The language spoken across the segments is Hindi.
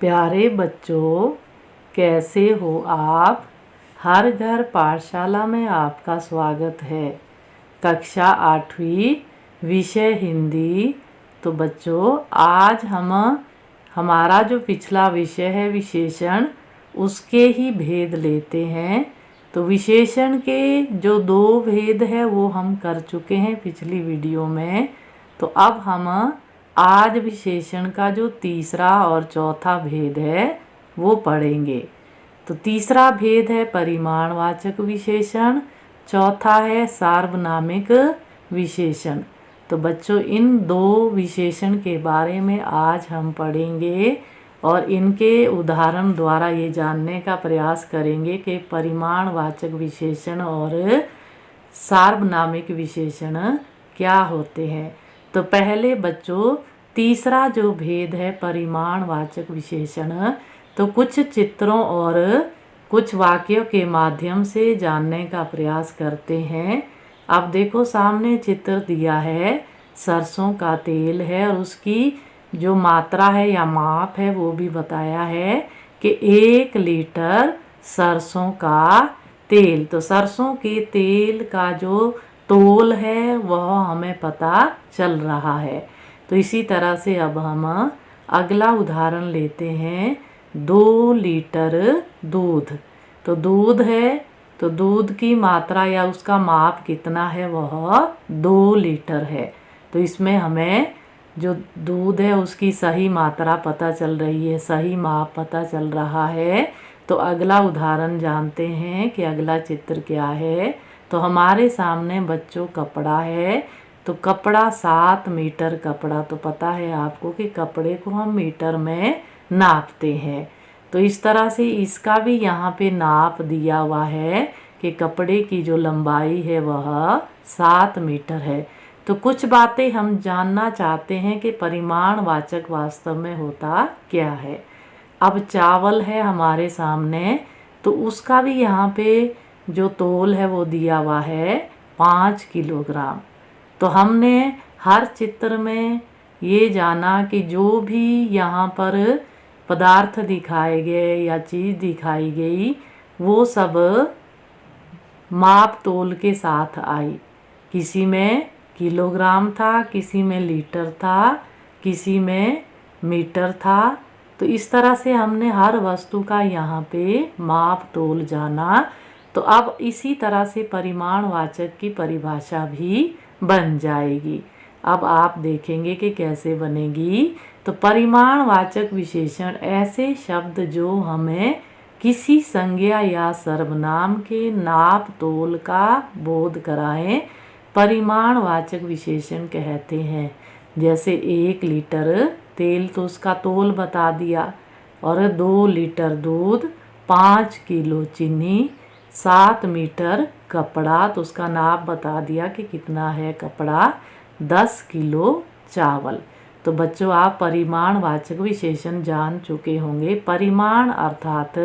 प्यारे बच्चों, कैसे हो आप। हर घर पाठशाला में आपका स्वागत है। कक्षा 8वीं, विषय हिंदी। तो बच्चों, आज हमारा जो पिछला विषय है विशेषण, उसके ही भेद लेते हैं। तो विशेषण के जो 2 भेद है वो हम कर चुके हैं पिछली वीडियो में। तो अब हम आज विशेषण का जो तीसरा और चौथा भेद है वो पढ़ेंगे। तो तीसरा भेद है परिमाणवाचक विशेषण, चौथा है सार्वनामिक विशेषण। तो बच्चों, इन 2 विशेषण के बारे में आज हम पढ़ेंगे और इनके उदाहरण द्वारा ये जानने का प्रयास करेंगे कि परिमाणवाचक विशेषण और सार्वनामिक विशेषण क्या होते हैं। तो पहले बच्चों, तीसरा जो भेद है परिमाणवाचक विशेषण, तो कुछ चित्रों और कुछ वाक्यों के माध्यम से जानने का प्रयास करते हैं। अब देखो, सामने चित्र दिया है, सरसों का तेल है और उसकी जो मात्रा है या माप है वो भी बताया है कि 1 लीटर सरसों का तेल। तो सरसों के तेल का जो तोल है वह हमें पता चल रहा है। तो इसी तरह से अब हम अगला उदाहरण लेते हैं। 2 लीटर दूध। तो दूध है, तो दूध की मात्रा या उसका माप कितना है, वह 2 लीटर है। तो इसमें हमें जो दूध है उसकी सही मात्रा पता चल रही है, सही माप पता चल रहा है। तो अगला उदाहरण जानते हैं कि अगला चित्र क्या है। तो हमारे सामने बच्चों कपड़ा है। तो कपड़ा 7 मीटर कपड़ा, तो पता है आपको कि कपड़े को हम मीटर में नापते हैं। तो इस तरह से इसका भी यहाँ पे नाप दिया हुआ है कि कपड़े की जो लंबाई है वह 7 मीटर है। तो कुछ बातें हम जानना चाहते हैं कि परिमाणवाचक वास्तव में होता क्या है। अब चावल है हमारे सामने, तो उसका भी यहाँ पे जो तोल है वो दिया हुआ है 5 किलोग्राम। तो हमने हर चित्र में ये जाना कि जो भी यहाँ पर पदार्थ दिखाए गए या चीज़ दिखाई गई वो सब माप तोल के साथ आई। किसी में किलोग्राम था, किसी में लीटर था, किसी में मीटर था। तो इस तरह से हमने हर वस्तु का यहाँ पे माप तोल जाना। तो अब इसी तरह से परिमाणवाचक की परिभाषा भी बन जाएगी। अब आप देखेंगे कि कैसे बनेगी। तो परिमाणवाचक विशेषण ऐसे शब्द जो हमें किसी संज्ञा या सर्वनाम के नाप तोल का बोध कराएं, परिमाणवाचक विशेषण कहते हैं। जैसे 1 लीटर तेल, तो उसका तोल बता दिया, और 2 लीटर दूध, 5 किलो चीनी, 7 मीटर कपड़ा, तो उसका नाप बता दिया कि कितना है कपड़ा, 10 किलो चावल। तो बच्चों, आप परिमाणवाचक विशेषण जान चुके होंगे। परिमाण अर्थात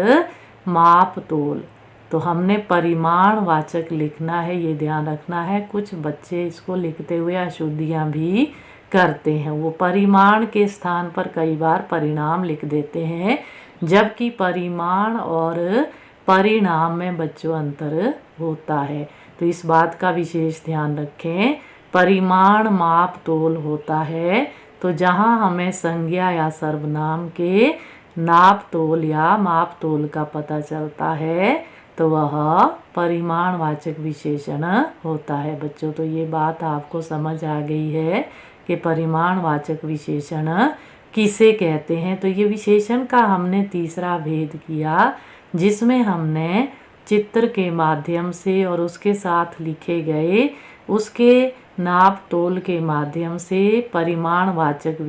माप तोल। तो हमने परिमाणवाचक लिखना है, ये ध्यान रखना है। कुछ बच्चे इसको लिखते हुए अशुद्धियाँ भी करते हैं। वो परिमाण के स्थान पर कई बार परिणाम लिख देते हैं, जबकि परिमाण और परिणाम में बच्चों अंतर होता है। तो इस बात का विशेष ध्यान रखें। परिमाण माप तोल होता है तो जहाँ हमें संज्ञा या सर्वनाम के नाप तोल या माप तोल का पता चलता है, तो वह परिमाणवाचक विशेषण होता है बच्चों। तो ये बात आपको समझ आ गई है कि परिमाणवाचक विशेषण किसे कहते हैं। तो ये विशेषण का हमने तीसरा भेद किया, जिसमें हमने चित्र के माध्यम से और उसके साथ लिखे गए उसके नाप तोल के माध्यम से परिमाणवाचक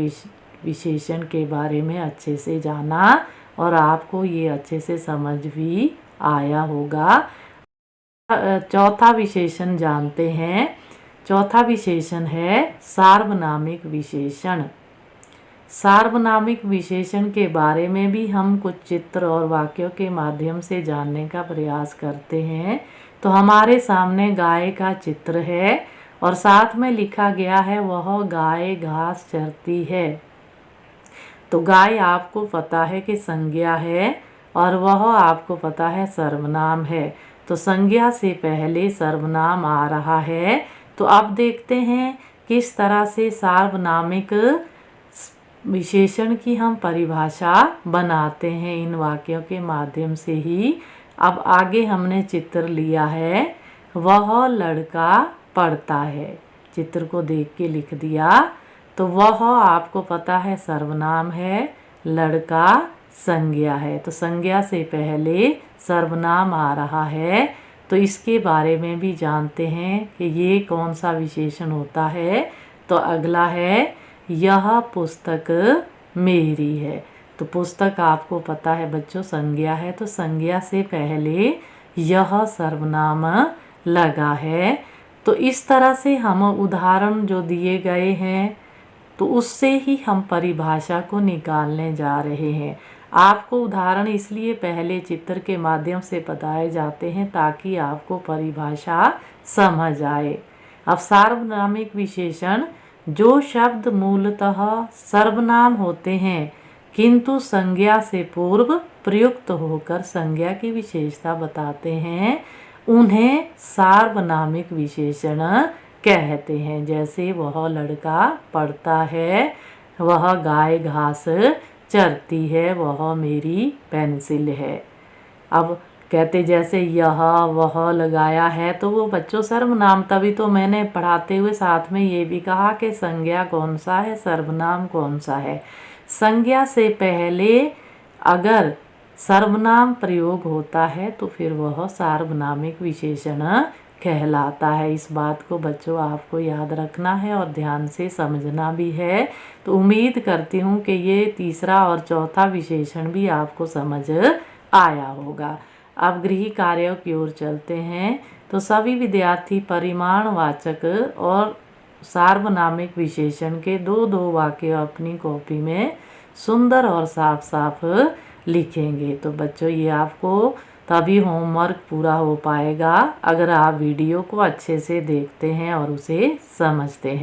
विशेषण के बारे में अच्छे से जाना, और आपको ये अच्छे से समझ भी आया होगा। चौथा विशेषण जानते हैं। चौथा विशेषण है सार्वनामिक विशेषण। सार्वनामिक विशेषण के बारे में भी हम कुछ चित्र और वाक्यों के माध्यम से जानने का प्रयास करते हैं। तो हमारे सामने गाय का चित्र है और साथ में लिखा गया है वह गाय घास चरती है। तो गाय आपको पता है कि संज्ञा है और वह आपको पता है सर्वनाम है। तो संज्ञा से पहले सर्वनाम आ रहा है। तो अब देखते हैं किस तरह से सार्वनामिक विशेषण की हम परिभाषा बनाते हैं इन वाक्यों के माध्यम से ही। अब आगे हमने चित्र लिया है, वह लड़का पढ़ता है। चित्र को देख के लिख दिया। तो वह आपको पता है सर्वनाम है, लड़का संज्ञा है। तो संज्ञा से पहले सर्वनाम आ रहा है। तो इसके बारे में भी जानते हैं कि ये कौन सा विशेषण होता है। तो अगला है, यह पुस्तक मेरी है। तो पुस्तक आपको पता है बच्चों संज्ञा है। तो संज्ञा से पहले यह सर्वनाम लगा है। तो इस तरह से हम उदाहरण जो दिए गए हैं तो उससे ही हम परिभाषा को निकालने जा रहे हैं। आपको उदाहरण इसलिए पहले चित्र के माध्यम से बताए जाते हैं ताकि आपको परिभाषा समझ आए। अब सार्वनामिक विशेषण, जो शब्द मूलतः सर्वनाम होते हैं किंतु संज्ञा से पूर्व प्रयुक्त होकर संज्ञा की विशेषता बताते हैं, उन्हें सार्वनामिक विशेषण कहते हैं। जैसे वह लड़का पढ़ता है, वह गाय घास चरती है, वह मेरी पेंसिल है। अब कहते जैसे यह वह लगाया है तो वो बच्चों सर्वनाम, तभी तो मैंने पढ़ाते हुए साथ में ये भी कहा कि संज्ञा कौन सा है, सर्वनाम कौन सा है। संज्ञा से पहले अगर सर्वनाम प्रयोग होता है तो फिर वह सार्वनामिक विशेषण कहलाता है। इस बात को बच्चों आपको याद रखना है और ध्यान से समझना भी है। तो उम्मीद करती हूँ कि ये तीसरा और चौथा विशेषण भी आपको समझ आया होगा। अब गृह कार्यों की ओर चलते हैं। तो सभी विद्यार्थी परिमाणवाचक और सार्वनामिक विशेषण के दो दो वाक्य अपनी कॉपी में सुंदर और साफ साफ लिखेंगे। तो बच्चों ये आपको तभी होमवर्क पूरा हो पाएगा अगर आप वीडियो को अच्छे से देखते हैं और उसे समझते हैं।